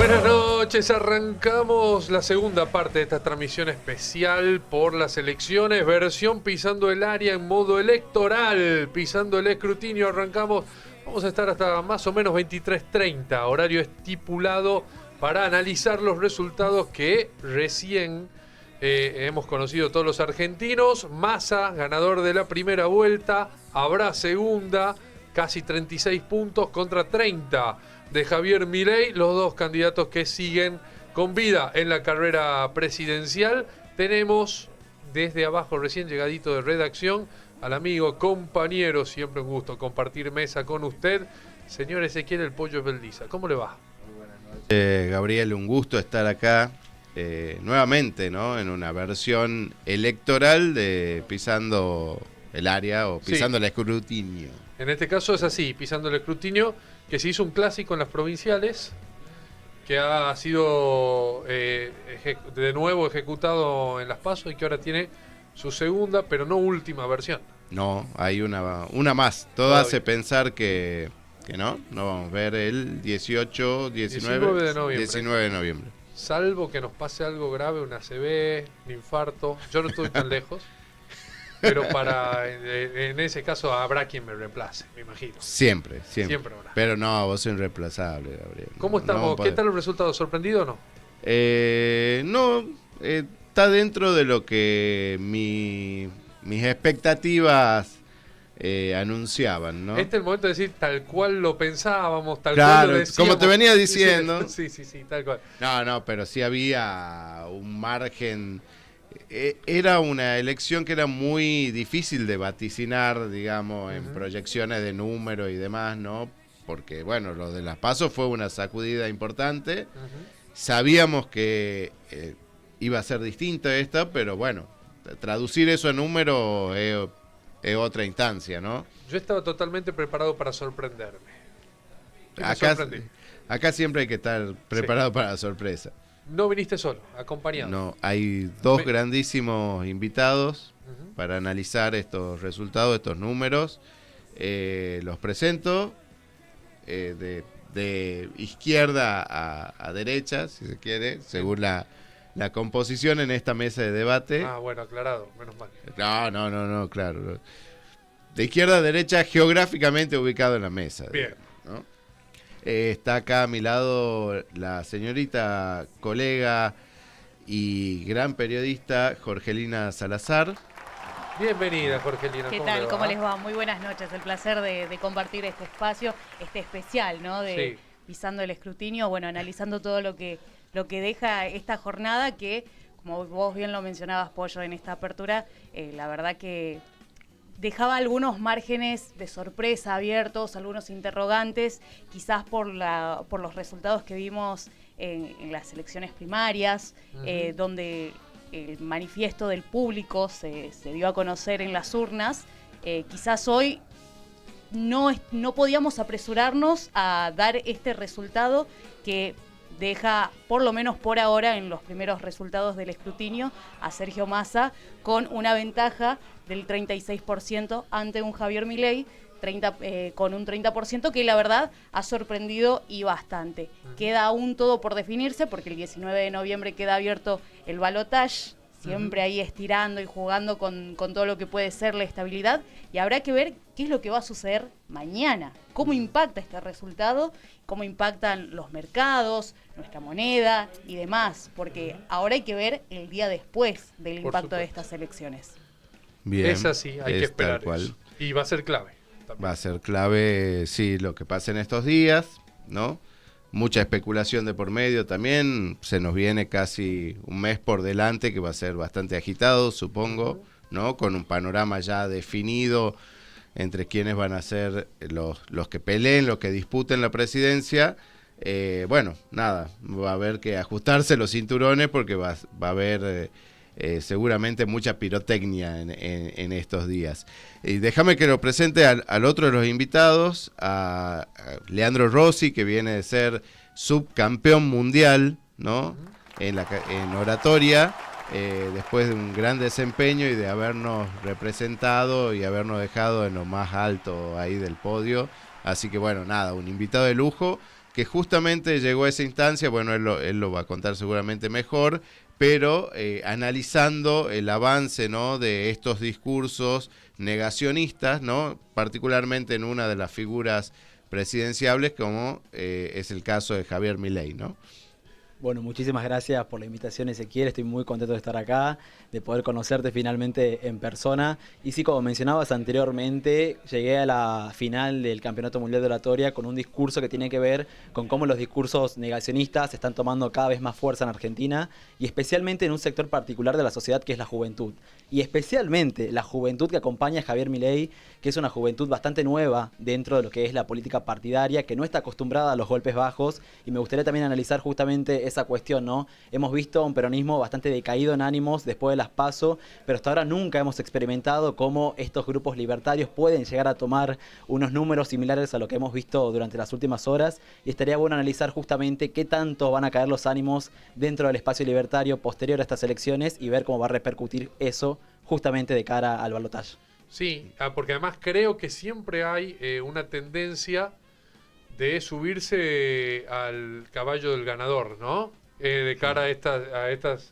Buenas noches, arrancamos la segunda parte de esta transmisión especial por las elecciones, versión pisando el área en modo electoral, pisando el escrutinio, arrancamos, vamos a estar hasta más o menos 23:30, horario estipulado para analizar los resultados que recién hemos conocido todos los argentinos. Massa, ganador de la primera vuelta, habrá segunda, casi 36 puntos contra 30 de Javier Milei, los dos candidatos que siguen con vida en la carrera presidencial. Tenemos desde abajo, recién llegadito de redacción, al amigo, compañero, siempre un gusto compartir mesa con usted, señor Ezequiel El Pollo Beldiza. ¿Cómo le va? Muy buenas noches, Gabriel, un gusto estar acá nuevamente, ¿no? En una versión electoral de Pisando el Área o Pisando el Escrutinio. En este caso es así, Pisando el Escrutinio, que se hizo un clásico en las provinciales, que ha sido de nuevo ejecutado en las PASO y que ahora tiene su segunda, pero no última versión. No, hay una más. Todo hace pensar que no vamos a ver el 19 de noviembre. 19 de noviembre. Salvo que nos pase algo grave, un ACV, un infarto. Yo no estoy tan lejos. Pero en ese caso habrá quien me reemplace, me imagino. Siempre habrá. Pero no, vos sos irreemplazable, Gabriel. ¿Cómo estamos? ¿Qué tal el resultado? ¿Sorprendido o no? No, está dentro de lo que mis expectativas anunciaban, ¿no? Este es el momento de decir tal cual lo pensábamos, tal claro, cual lo decíamos. como te venía diciendo. Sí, tal cual. No, pero sí había un margen. Era una elección que era muy difícil de vaticinar, digamos, en proyecciones de número y demás, ¿no? Porque, bueno, lo de las PASO fue una sacudida importante. Sabíamos que iba a ser distinta esta, pero bueno, traducir eso en número es otra instancia, ¿no? Yo estaba totalmente preparado para sorprenderme. Acá siempre hay que estar preparado para la sorpresa. No viniste solo, acompañado. No, hay dos grandísimos invitados para analizar estos resultados, estos números. Los presento de izquierda a derecha, si se quiere, según la composición en esta mesa de debate. Ah, bueno, aclarado, menos mal. No, claro. De izquierda a derecha, geográficamente ubicado en la mesa. Bien. ¿No? Está acá a mi lado la señorita, colega y gran periodista Jorgelina Salazar. Bienvenida, Jorgelina. ¿Qué tal? ¿Cómo les va? Muy buenas noches. El placer de compartir este espacio, este especial, ¿no? De Pisando el Escrutinio, bueno, analizando todo lo que deja esta jornada que, como vos bien lo mencionabas, Pollo, en esta apertura, la verdad que dejaba algunos márgenes de sorpresa abiertos, algunos interrogantes, quizás por los resultados que vimos en las elecciones primarias, donde el manifiesto del público se dio a conocer en las urnas. Quizás hoy no podíamos apresurarnos a dar este resultado que deja, por lo menos por ahora, en los primeros resultados del escrutinio, a Sergio Massa con una ventaja del 36% ante un Javier Milei con un 30%, que la verdad ha sorprendido y bastante. Queda aún todo por definirse, porque el 19 de noviembre queda abierto el balotaje, siempre ahí estirando y jugando con todo lo que puede ser la estabilidad, y habrá que ver qué es lo que va a suceder mañana, cómo impacta este resultado, cómo impactan los mercados, nuestra moneda y demás, porque ahora hay que ver el día después del impacto de estas elecciones. Bien, es así, hay que esperar eso. Y va a ser clave. Va a ser clave, sí, lo que pasa en estos días, ¿no? Mucha especulación de por medio también, se nos viene casi un mes por delante que va a ser bastante agitado, supongo, ¿no? Con un panorama ya definido entre quienes van a ser los que peleen, los que disputen la presidencia. Bueno, nada, va a haber que ajustarse los cinturones porque va a haber seguramente mucha pirotecnia en estos días. Y déjame que lo presente al otro de los invitados, a Leandro Rossi, que viene de ser subcampeón mundial, ¿no? En oratoria, después de un gran desempeño y de habernos representado y habernos dejado en lo más alto ahí del podio. Así que bueno, nada, un invitado de lujo. que justamente llegó a esa instancia, bueno, él lo va a contar seguramente mejor, pero analizando el avance, ¿no?, de estos discursos negacionistas, ¿no?, particularmente en una de las figuras presidenciables como es el caso de Javier Milei, ¿no? Bueno, muchísimas gracias por la invitación, Ezequiel. Estoy muy contento de estar acá, de poder conocerte finalmente en persona. Y sí, como mencionabas anteriormente, llegué a la final del Campeonato Mundial de Oratoria con un discurso que tiene que ver con cómo los discursos negacionistas están tomando cada vez más fuerza en Argentina y especialmente en un sector particular de la sociedad que es la juventud. Y especialmente la juventud que acompaña a Javier Milei, que es una juventud bastante nueva dentro de lo que es la política partidaria, que no está acostumbrada a los golpes bajos. Y me gustaría también analizar justamente esa cuestión, ¿no? Hemos visto un peronismo bastante decaído en ánimos después de las PASO, pero hasta ahora nunca hemos experimentado cómo estos grupos libertarios pueden llegar a tomar unos números similares a lo que hemos visto durante las últimas horas, y estaría bueno analizar justamente qué tanto van a caer los ánimos dentro del espacio libertario posterior a estas elecciones y ver cómo va a repercutir eso justamente de cara al balotaje. Sí, porque además creo que siempre hay una tendencia de subirse al caballo del ganador, ¿no? De cara a estas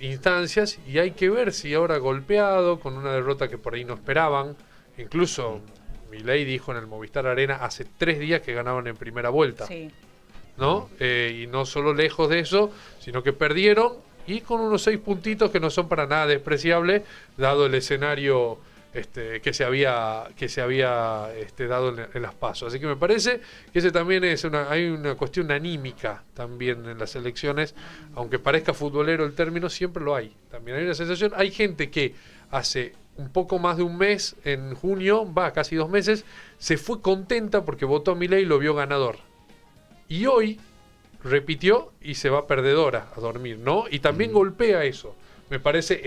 instancias, y hay que ver si ahora golpeado, con una derrota que por ahí no esperaban, incluso Milei dijo en el Movistar Arena hace 3 días que ganaban en primera vuelta, sí, ¿no? Y no solo lejos de eso, sino que perdieron, y con unos 6 puntitos que no son para nada despreciables, dado el escenario que se había dado en las PASO. Así que me parece que ese también hay una cuestión anímica también en las elecciones, aunque parezca futbolero el término, siempre lo hay. También hay una sensación, hay gente que hace un poco más de un mes, en junio, casi 2 meses, se fue contenta porque votó a Milei y lo vio ganador. Y hoy repitió y se va perdedora a dormir, ¿no? Y también golpea eso, me parece,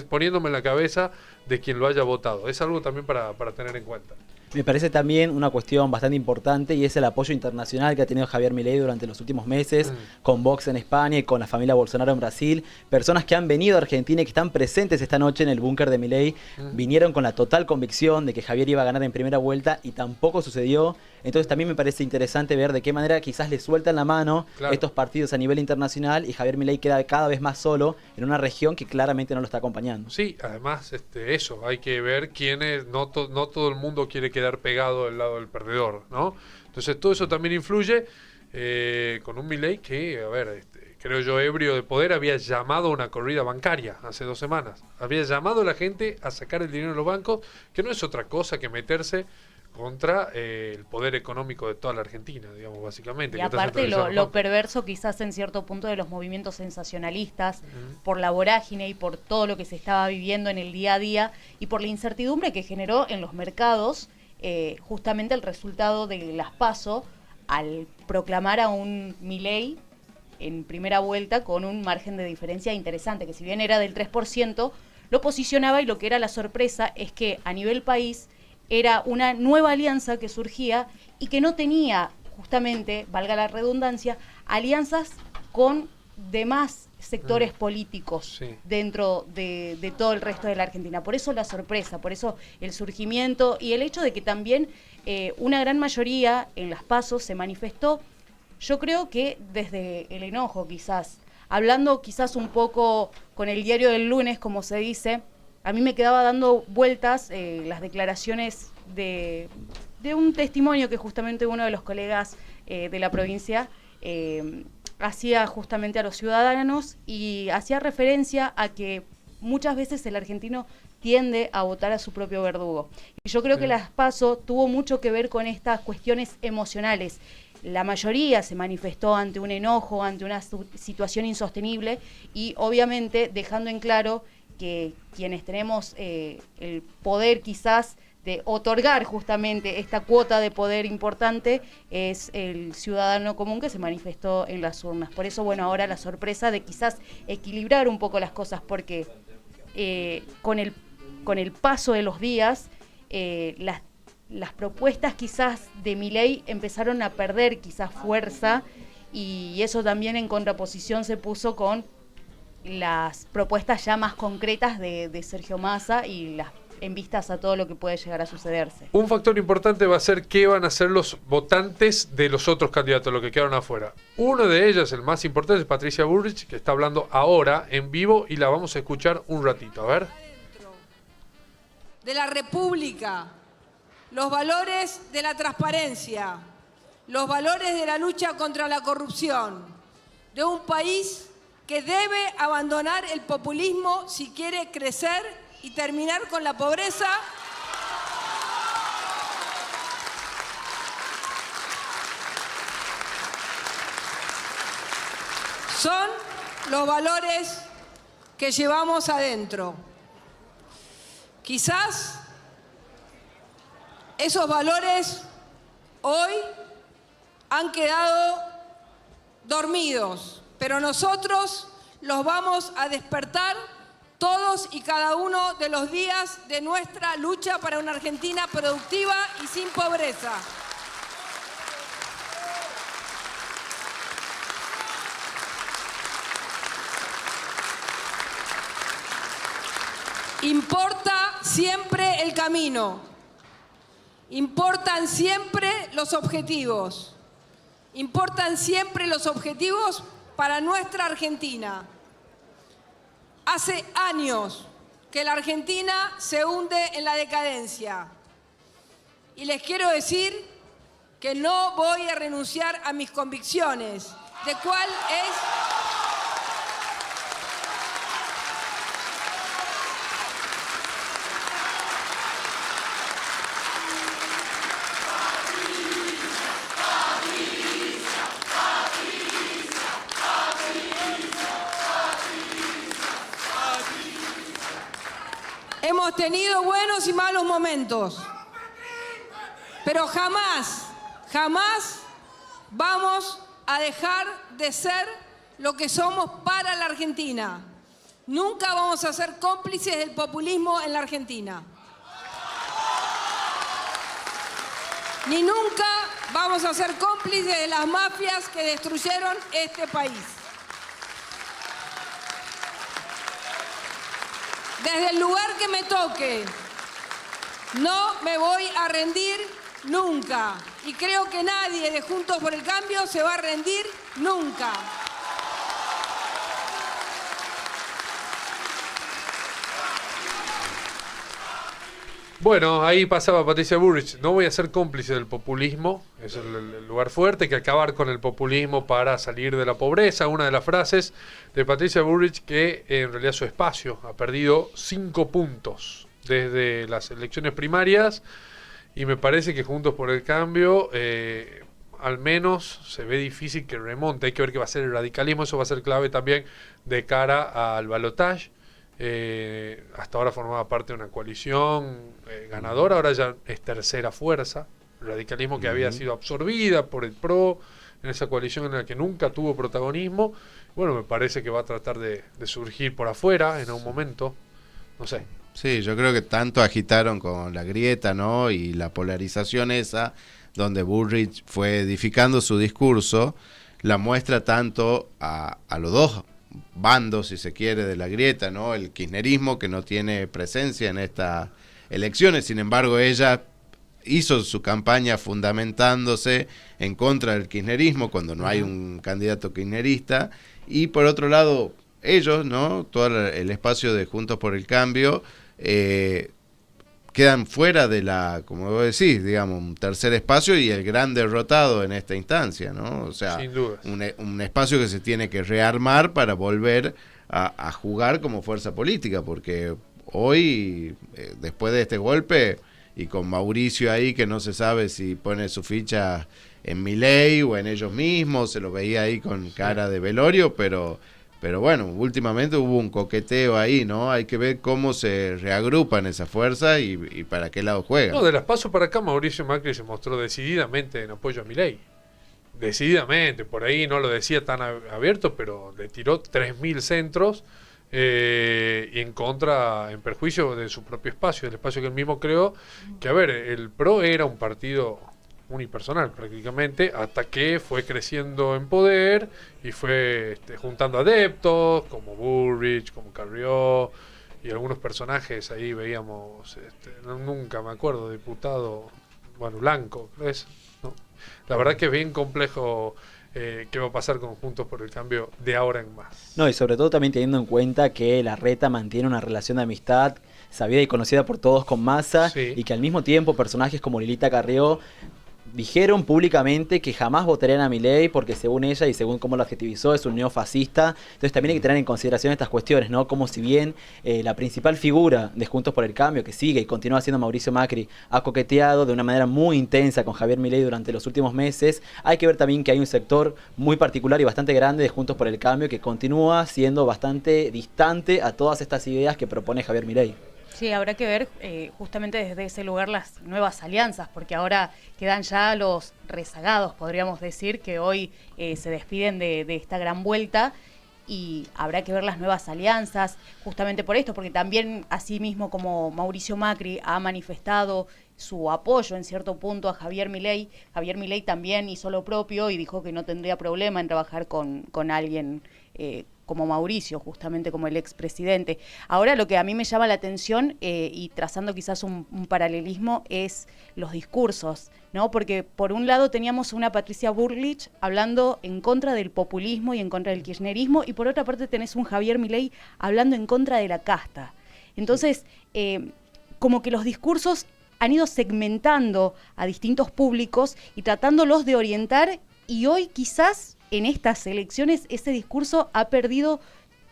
poniéndome en la cabeza de quien lo haya votado. Es algo también para tener en cuenta. Me parece también una cuestión bastante importante y es el apoyo internacional que ha tenido Javier Milei durante los últimos meses, con Vox en España y con la familia Bolsonaro en Brasil. Personas que han venido a Argentina y que están presentes esta noche en el búnker de Milei vinieron con la total convicción de que Javier iba a ganar en primera vuelta y tampoco sucedió. Entonces también me parece interesante ver de qué manera quizás le sueltan la mano estos partidos a nivel internacional y Javier Milei queda cada vez más solo en una región que claramente no lo está acompañando. Sí, además eso, hay que ver quiénes, no todo el mundo quiere quedar pegado del lado del perdedor, ¿no? Entonces todo eso también influye con un Milei que, creo yo, ebrio de poder, había llamado a una corrida bancaria hace 2 semanas. Había llamado a la gente a sacar el dinero de los bancos, que no es otra cosa que meterse contra el poder económico de toda la Argentina, digamos, básicamente. Y aparte lo perverso quizás en cierto punto de los movimientos sensacionalistas, por la vorágine y por todo lo que se estaba viviendo en el día a día y por la incertidumbre que generó en los mercados justamente el resultado de las PASO al proclamar a un Milei en primera vuelta con un margen de diferencia interesante, que si bien era del 3%, lo posicionaba, y lo que era la sorpresa es que a nivel país era una nueva alianza que surgía y que no tenía, justamente, valga la redundancia, alianzas con demás sectores políticos dentro de todo el resto de la Argentina. Por eso la sorpresa, por eso el surgimiento y el hecho de que también una gran mayoría en las PASO se manifestó, yo creo que desde el enojo quizás, hablando quizás un poco con el diario del lunes, como se dice. A mí me quedaba dando vueltas las declaraciones de un testimonio que justamente uno de los colegas de la provincia hacía justamente a los ciudadanos, y hacía referencia a que muchas veces el argentino tiende a votar a su propio verdugo. Y yo creo que las PASO tuvo mucho que ver con estas cuestiones emocionales. La mayoría se manifestó ante un enojo, ante una situación insostenible, y obviamente dejando en claro que quienes tenemos el poder quizás de otorgar justamente esta cuota de poder importante es el ciudadano común que se manifestó en las urnas. Por eso, bueno, ahora la sorpresa de quizás equilibrar un poco las cosas, porque con el paso de los días las propuestas quizás de Milei empezaron a perder quizás fuerza, y eso también en contraposición se puso con las propuestas ya más concretas de Sergio Massa y en vistas a todo lo que puede llegar a sucederse. Un factor importante va a ser qué van a hacer los votantes de los otros candidatos, los que quedaron afuera. Uno de ellos, el más importante, es Patricia Bullrich, que está hablando ahora en vivo y la vamos a escuchar un ratito. A ver. De la República, los valores de la transparencia, los valores de la lucha contra la corrupción, de un país que debe abandonar el populismo si quiere crecer y terminar con la pobreza. Son los valores que llevamos adentro. Quizás esos valores hoy han quedado dormidos, pero nosotros los vamos a despertar todos y cada uno de los días de nuestra lucha para una Argentina productiva y sin pobreza. Importa siempre el camino, importan siempre los objetivos, para nuestra Argentina. Hace años que la Argentina se hunde en la decadencia y les quiero decir que no voy a renunciar a mis convicciones, de cuál es hemos tenido buenos y malos momentos, pero jamás vamos a dejar de ser lo que somos para la Argentina. Nunca vamos a ser cómplices del populismo en la Argentina. Ni nunca vamos a ser cómplices de las mafias que destruyeron este país. Desde el lugar que me toque, no me voy a rendir nunca. Y creo que nadie de Juntos por el Cambio se va a rendir nunca. Bueno, ahí pasaba Patricia Bullrich. No voy a ser cómplice del populismo, es el lugar fuerte, hay que acabar con el populismo para salir de la pobreza. Una de las frases de Patricia Bullrich, que en realidad su espacio ha perdido 5 puntos desde las elecciones primarias, y me parece que Juntos por el Cambio al menos se ve difícil que remonte. Hay que ver qué va a ser el radicalismo, eso va a ser clave también de cara al balotaje. Hasta ahora formaba parte de una coalición ganadora, ahora ya es tercera fuerza. El radicalismo que había sido absorbida por el PRO en esa coalición en la que nunca tuvo protagonismo. Bueno, me parece que va a tratar de surgir por afuera en algún momento, no sé. Sí, yo creo que tanto agitaron con la grieta, ¿no? Y la polarización esa, donde Bullrich fue edificando su discurso, la muestra tanto a los dos bandos, si se quiere, de la grieta, ¿no? El kirchnerismo, que no tiene presencia en estas elecciones, sin embargo ella hizo su campaña fundamentándose en contra del kirchnerismo cuando no hay un candidato kirchnerista, y por otro lado ellos, ¿no? Todo el espacio de Juntos por el Cambio quedan fuera de la, como vos decís, digamos, un tercer espacio y el gran derrotado en esta instancia, ¿no? O sea, sin duda, un espacio que se tiene que rearmar para volver a jugar como fuerza política, porque hoy, después de este golpe, y con Mauricio ahí que no se sabe si pone su ficha en Milei o en ellos mismos, se lo veía ahí con cara de velorio, pero bueno, últimamente hubo un coqueteo ahí, ¿no? Hay que ver cómo se reagrupan esa fuerza y para qué lado juegan. No, de las pasos para acá, Mauricio Macri se mostró decididamente en apoyo a Milei. Decididamente, por ahí no lo decía tan abierto, pero le tiró 3.000 centros y en contra, en perjuicio de su propio espacio, el espacio que él mismo creó. Que a ver, el PRO era un partido unipersonal prácticamente, hasta que fue creciendo en poder y fue juntando adeptos como Bullrich, como Carrió, y algunos personajes ahí veíamos, nunca me acuerdo, diputado, bueno, Blanco, ¿ves? ¿No? La verdad que es bien complejo qué va a pasar con Juntos por el Cambio de ahora en más. No, y sobre todo también teniendo en cuenta que Larreta mantiene una relación de amistad sabida y conocida por todos con Massa, Sí. y que al mismo tiempo personajes como Lilita Carrió dijeron públicamente que jamás votarían a Milei porque según ella y según cómo lo adjetivizó es un neofascista. Entonces también hay que tener en consideración estas cuestiones, ¿no? Como si bien la principal figura de Juntos por el Cambio, que sigue y continúa siendo Mauricio Macri, ha coqueteado de una manera muy intensa con Javier Milei durante los últimos meses, hay que ver también que hay un sector muy particular y bastante grande de Juntos por el Cambio que continúa siendo bastante distante a todas estas ideas que propone Javier Milei. Sí, habrá que ver justamente desde ese lugar las nuevas alianzas, porque ahora quedan ya los rezagados, podríamos decir, que hoy se despiden de esta gran vuelta, y habrá que ver las nuevas alianzas, justamente por esto, porque también, así mismo como Mauricio Macri ha manifestado su apoyo en cierto punto a Javier Milei también hizo lo propio y dijo que no tendría problema en trabajar con alguien como Mauricio, justamente como el expresidente. Ahora lo que a mí me llama la atención, y trazando quizás un paralelismo, es los discursos, ¿no? Porque por un lado teníamos a una Patricia Bullrich hablando en contra del populismo y en contra del kirchnerismo, y por otra parte tenés un Javier Milei hablando en contra de la casta. Entonces, como que los discursos han ido segmentando a distintos públicos y tratándolos de orientar, y hoy quizás en estas elecciones ese discurso ha perdido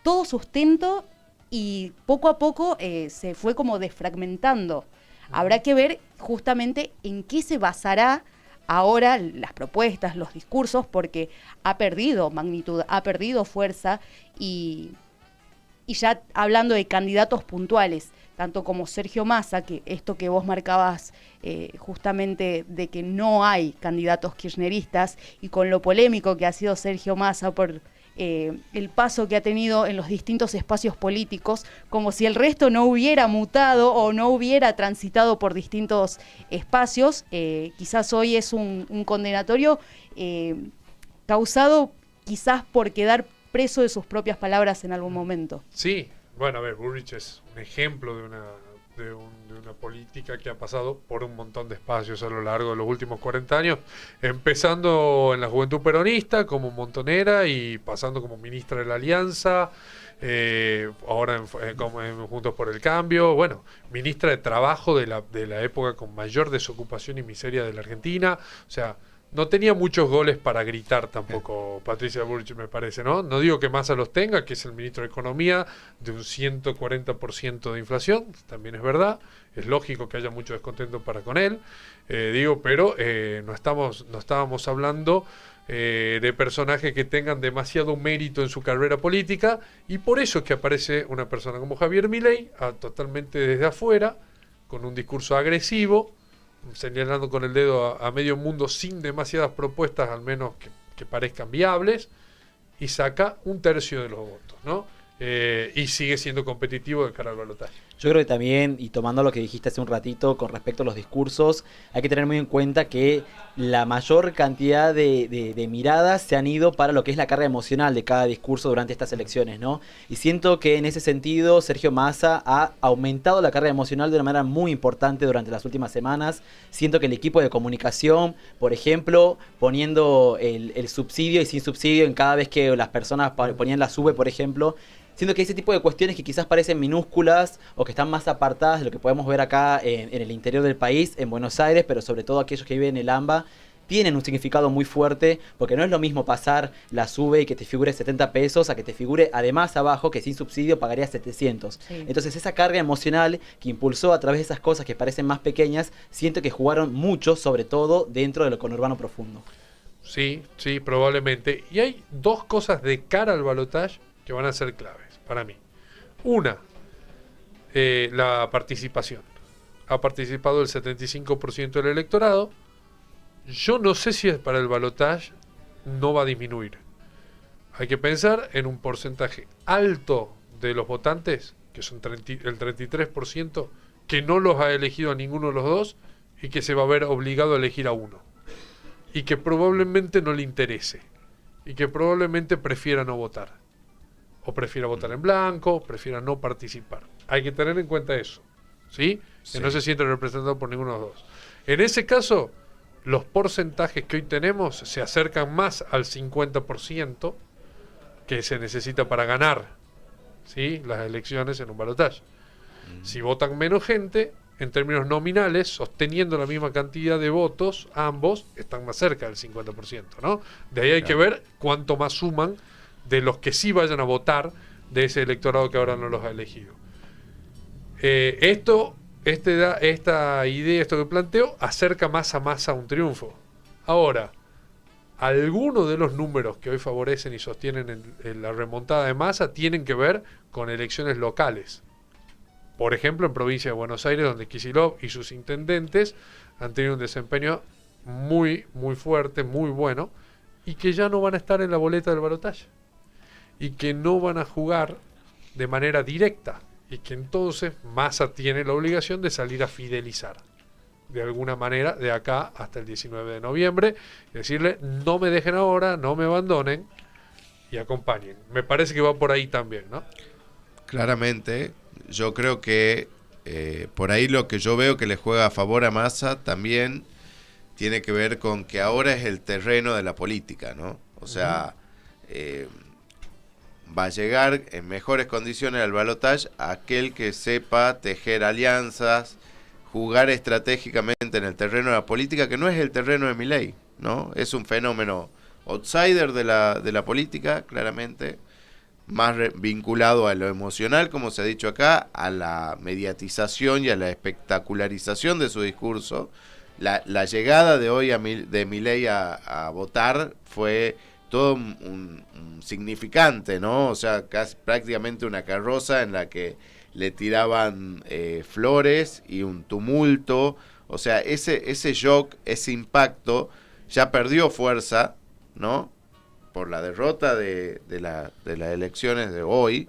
todo sustento y poco a poco se fue como desfragmentando. Habrá que ver justamente en qué se basará ahora las propuestas, los discursos, porque ha perdido magnitud, ha perdido fuerza, y ya hablando de candidatos puntuales, tanto como Sergio Massa, que esto que vos marcabas justamente de que no hay candidatos kirchneristas, y con lo polémico que ha sido Sergio Massa por el paso que ha tenido en los distintos espacios políticos, como si el resto no hubiera mutado o no hubiera transitado por distintos espacios, quizás hoy es un condenatorio causado quizás por quedar preso de sus propias palabras en algún momento. Sí, bueno, a ver, Bullrich es un ejemplo de una política que ha pasado por un montón de espacios a lo largo de los últimos 40 años, empezando en la Juventud Peronista como montonera y pasando como ministra de la Alianza, ahora como en Juntos por el Cambio, bueno, ministra de Trabajo de la época con mayor desocupación y miseria de la Argentina, o sea, no tenía muchos goles para gritar tampoco Patricia Bullrich, me parece, ¿no? No digo que Massa los tenga, que es el ministro de Economía, de un 140% de inflación, también es verdad, es lógico que haya mucho descontento para con él, pero no estábamos hablando de personajes que tengan demasiado mérito en su carrera política, y por eso es que aparece una persona como Javier Milei, totalmente desde afuera, con un discurso agresivo, señalando con el dedo a medio mundo sin demasiadas propuestas, al menos que parezcan viables, y saca 1/3 de los votos, ¿no? Y sigue siendo competitivo de cara al balotaje. Yo creo que también, y tomando lo que dijiste hace un ratito con respecto a los discursos, hay que tener muy en cuenta que la mayor cantidad de miradas se han ido para lo que es la carga emocional de cada discurso durante estas elecciones, ¿no? Y siento que en ese sentido Sergio Massa ha aumentado la carga emocional de una manera muy importante durante las últimas semanas. Siento que el equipo de comunicación, por ejemplo, poniendo el subsidio y sin subsidio en cada vez que las personas ponían la SUBE, por ejemplo, siento que ese tipo de cuestiones que quizás parecen minúsculas o que están más apartadas de lo que podemos ver acá en el interior del país, en Buenos Aires, pero sobre todo aquellos que viven en el AMBA, tienen un significado muy fuerte, porque no es lo mismo pasar la SUBE y que te figure 70 pesos a que te figure además abajo que sin subsidio pagarías 700. Sí. Entonces esa carga emocional que impulsó a través de esas cosas que parecen más pequeñas, siento que jugaron mucho, sobre todo dentro de lo conurbano profundo. Sí, probablemente. Y hay dos cosas de cara al balotaje que van a ser claves para mí. Una, la participación. Ha participado el 75% del electorado. Yo no sé si para el balotaje no va a disminuir. Hay que pensar en un porcentaje alto de los votantes, que son el 33%, que no los ha elegido a ninguno de los dos y que se va a ver obligado a elegir a uno. Y que probablemente no le interese. Y que probablemente prefiera no votar. O prefiera votar en blanco, prefiera no participar. Hay que tener en cuenta eso, ¿sí? Sí. Que no se siente representado por ninguno de los dos. En ese caso, los porcentajes que hoy tenemos se acercan más al 50% que se necesita para ganar, ¿sí?, las elecciones en un balotaje. Si votan menos gente, en términos nominales, sosteniendo la misma cantidad de votos, ambos están más cerca del 50%, ¿no? De ahí hay que ver cuánto más suman de los que sí vayan a votar de ese electorado que ahora no los ha elegido. Esta idea, esto que planteo, acerca más a Massa a un triunfo. Ahora, algunos de los números que hoy favorecen y sostienen la remontada de Massa tienen que ver con elecciones locales. Por ejemplo, en provincia de Buenos Aires, donde Kicillof y sus intendentes han tenido un desempeño muy, muy fuerte, muy bueno, y que ya no van a estar en la boleta del balotaje. Y que no van a jugar de manera directa. Y que entonces Massa tiene la obligación de salir a fidelizar de alguna manera de acá hasta el 19 de noviembre y decirle: no me dejen ahora, no me abandonen y acompañen. Me parece que va por ahí también, ¿no? Claramente, yo creo que por ahí lo que yo veo que le juega a favor a Massa también tiene que ver con que ahora es el terreno de la política, ¿no? O sea, va a llegar en mejores condiciones al balotaje aquel que sepa tejer alianzas, jugar estratégicamente en el terreno de la política, que no es el terreno de Milei, ¿no? Es un fenómeno outsider de la política, claramente, más vinculado a lo emocional, como se ha dicho acá, a la mediatización y a la espectacularización de su discurso. La llegada de hoy de Milei a votar fue todo un significante, ¿no? O sea, casi prácticamente una carroza en la que le tiraban flores y un tumulto. O sea, ese shock, ese impacto ya perdió fuerza, ¿no? Por la derrota de las elecciones de hoy,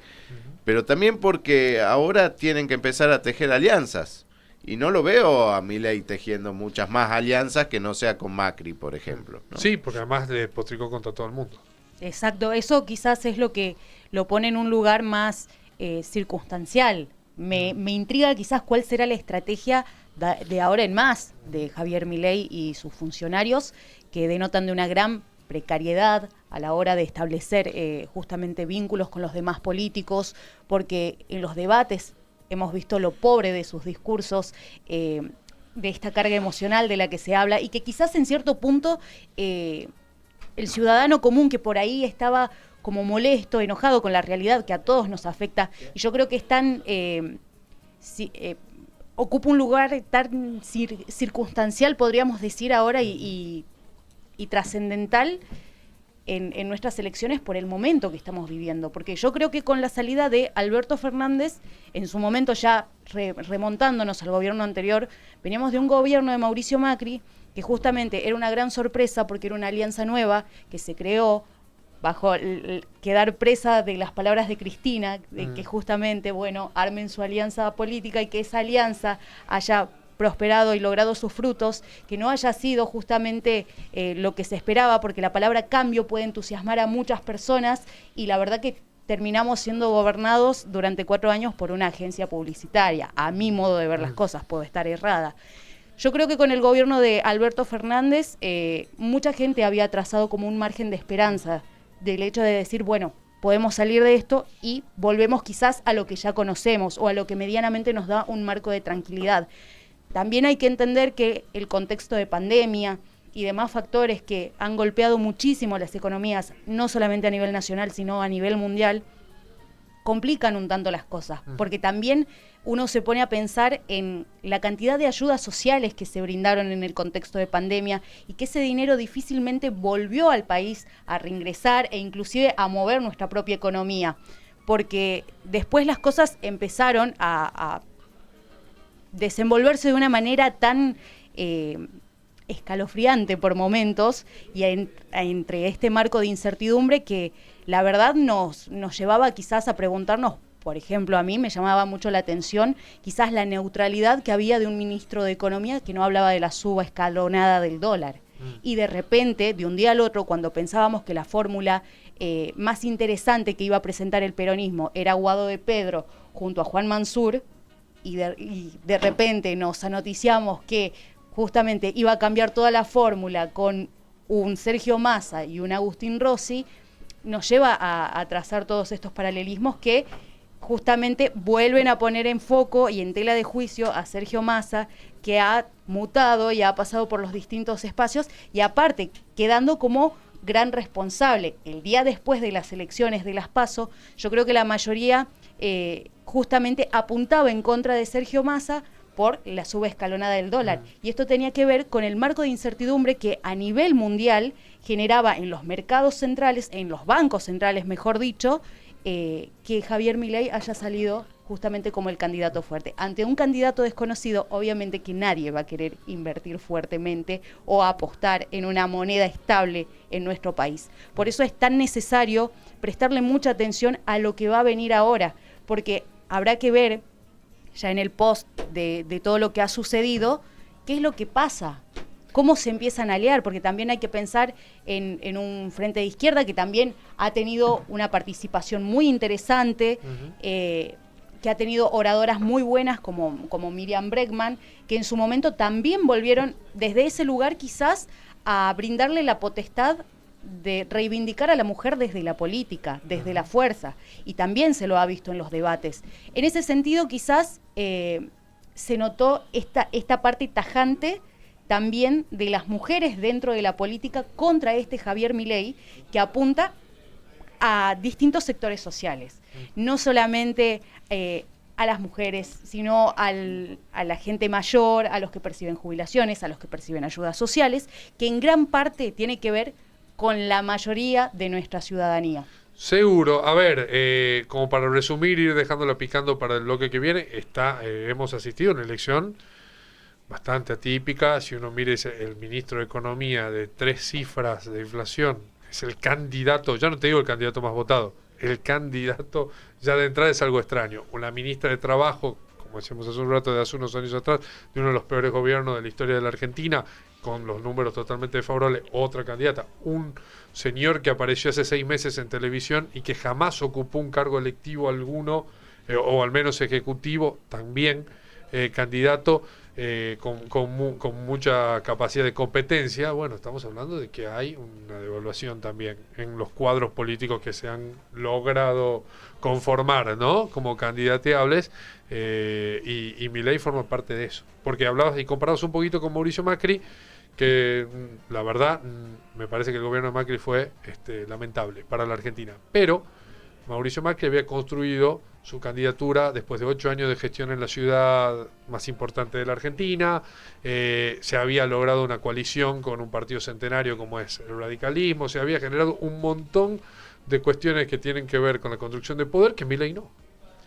pero también porque ahora tienen que empezar a tejer alianzas. Y no lo veo a Milei tejiendo muchas más alianzas que no sea con Macri, por ejemplo, ¿no? Sí, porque además despotricó contra todo el mundo. Exacto, eso quizás es lo que lo pone en un lugar más circunstancial. Me intriga quizás cuál será la estrategia de ahora en más de Javier Milei y sus funcionarios, que denotan de una gran precariedad a la hora de establecer justamente vínculos con los demás políticos, porque en los debates hemos visto lo pobre de sus discursos, de esta carga emocional de la que se habla, y que quizás en cierto punto el ciudadano común que por ahí estaba como molesto, enojado con la realidad que a todos nos afecta, y yo creo que es tan ocupa un lugar tan circunstancial, podríamos decir ahora, y trascendental en nuestras elecciones por el momento que estamos viviendo, porque yo creo que con la salida de Alberto Fernández, en su momento ya remontándonos al gobierno anterior, veníamos de un gobierno de Mauricio Macri, que justamente era una gran sorpresa porque era una alianza nueva que se creó bajo quedar presa de las palabras de Cristina, de que justamente, bueno, armen su alianza política y que esa alianza haya prosperado y logrado sus frutos, que no haya sido justamente lo que se esperaba, porque la palabra cambio puede entusiasmar a muchas personas, y la verdad que terminamos siendo gobernados durante 4 años por una agencia publicitaria. A mi modo de ver las cosas, puedo estar errada. Yo creo que con el gobierno de Alberto Fernández, mucha gente había trazado como un margen de esperanza del hecho de decir, bueno, podemos salir de esto y volvemos quizás a lo que ya conocemos o a lo que medianamente nos da un marco de tranquilidad. También hay que entender que el contexto de pandemia y demás factores que han golpeado muchísimo las economías, no solamente a nivel nacional, sino a nivel mundial, complican un tanto las cosas, porque también uno se pone a pensar en la cantidad de ayudas sociales que se brindaron en el contexto de pandemia y que ese dinero difícilmente volvió al país a reingresar e inclusive a mover nuestra propia economía, porque después las cosas empezaron a desenvolverse de una manera tan escalofriante por momentos y entre este marco de incertidumbre que la verdad nos llevaba quizás a preguntarnos, por ejemplo, a mí me llamaba mucho la atención quizás la neutralidad que había de un ministro de Economía que no hablaba de la suba escalonada del dólar. y de repente, de un día al otro, cuando pensábamos que la fórmula más interesante que iba a presentar el peronismo era Guado de Pedro junto a Juan Mansur, y de repente nos anoticiamos que justamente iba a cambiar toda la fórmula con un Sergio Massa y un Agustín Rossi, nos lleva a trazar todos estos paralelismos que justamente vuelven a poner en foco y en tela de juicio a Sergio Massa, que ha mutado y ha pasado por los distintos espacios, y aparte quedando como gran responsable. El día después de las elecciones de las PASO, yo creo que la mayoría justamente apuntaba en contra de Sergio Massa por la suba escalonada del dólar. Y esto tenía que ver con el marco de incertidumbre que a nivel mundial generaba en los mercados centrales, en los bancos centrales, mejor dicho, que Javier Milei haya salido justamente como el candidato fuerte. Ante un candidato desconocido, obviamente que nadie va a querer invertir fuertemente o apostar en una moneda estable en nuestro país. Por eso es tan necesario prestarle mucha atención a lo que va a venir ahora, porque habrá que ver ya en el post de todo lo que ha sucedido, qué es lo que pasa, cómo se empiezan a aliar, porque también hay que pensar en un frente de izquierda que también ha tenido una participación muy interesante, que ha tenido oradoras muy buenas como Miriam Bregman, que en su momento también volvieron desde ese lugar quizás a brindarle la potestad de reivindicar a la mujer desde la política, desde la fuerza, y también se lo ha visto en los debates. En ese sentido quizás se notó esta parte tajante también de las mujeres dentro de la política contra este Javier Milei, que apunta a distintos sectores sociales, no solamente a las mujeres, sino a la gente mayor, a los que perciben jubilaciones, a los que perciben ayudas sociales, que en gran parte tiene que ver con la mayoría de nuestra ciudadanía. Seguro. A ver, como para resumir, ir dejándola picando para el bloque que viene, hemos asistido a una elección bastante atípica. Si uno mire el ministro de Economía de 3 cifras de inflación, es el candidato, ya no te digo el candidato más votado, el candidato ya de entrada es algo extraño. Una ministra de Trabajo, como decíamos hace un rato, de hace unos años atrás, de uno de los peores gobiernos de la historia de la Argentina, con los números totalmente desfavorables, otra candidata, un señor que apareció hace 6 meses en televisión y que jamás ocupó un cargo electivo alguno, o al menos ejecutivo, también candidato, con mucha capacidad de competencia. Bueno, estamos hablando de que hay una devaluación también en los cuadros políticos que se han logrado conformar, ¿no?, como candidateables, y Milei forma parte de eso. Porque hablabas y comparabas un poquito con Mauricio Macri, que la verdad me parece que el gobierno de Macri fue lamentable para la Argentina, pero Mauricio Macri había construido su candidatura después de 8 años de gestión en la ciudad más importante de la Argentina. Se había logrado una coalición con un partido centenario como es el radicalismo, se había generado un montón de cuestiones que tienen que ver con la construcción de poder que Milei no.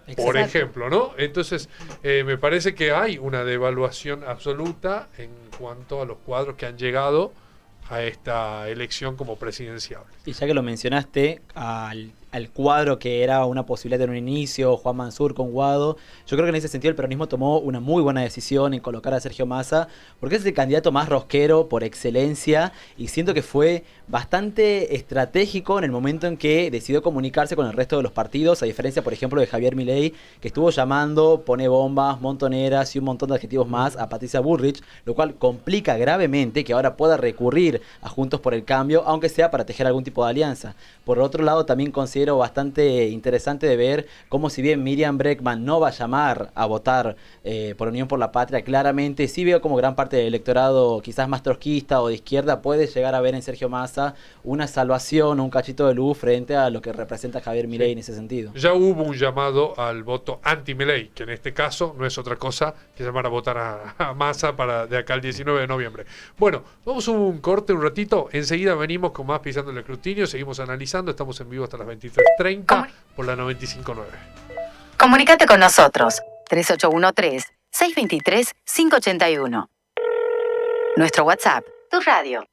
Exacto. Por ejemplo, ¿no? Entonces, me parece que hay una devaluación absoluta en cuanto a los cuadros que han llegado a esta elección como presidenciables. Y ya que lo mencionaste, al cuadro que era una posibilidad en un inicio, Juan Mansur con Guado, yo creo que en ese sentido el peronismo tomó una muy buena decisión en colocar a Sergio Massa, porque es el candidato más rosquero por excelencia, y siento que fue bastante estratégico en el momento en que decidió comunicarse con el resto de los partidos, a diferencia, por ejemplo, de Javier Milei, que estuvo llamando, pone bombas, montoneras y un montón de adjetivos más a Patricia Bullrich, lo cual complica gravemente que ahora pueda recurrir a Juntos por el Cambio, aunque sea para tejer algún tipo de alianza. Por otro lado, también considero bastante interesante de ver cómo, si bien Miriam Bregman no va a llamar a votar por Unión por la Patria, claramente sí veo como gran parte del electorado quizás más trotskista o de izquierda puede llegar a ver en Sergio Massa una salvación, un cachito de luz frente a lo que representa Javier Milei en ese sentido. Ya hubo un llamado al voto anti-Milei, que en este caso no es otra cosa que llamar a votar a Massa de acá al 19 de noviembre. Bueno, vamos a un corte un ratito, enseguida venimos con más Pisando el Escrutinio, seguimos analizando, estamos en vivo hasta las 23:30 por la 95.9. Comunícate con nosotros, 3813-623-581. Nuestro WhatsApp, tu radio.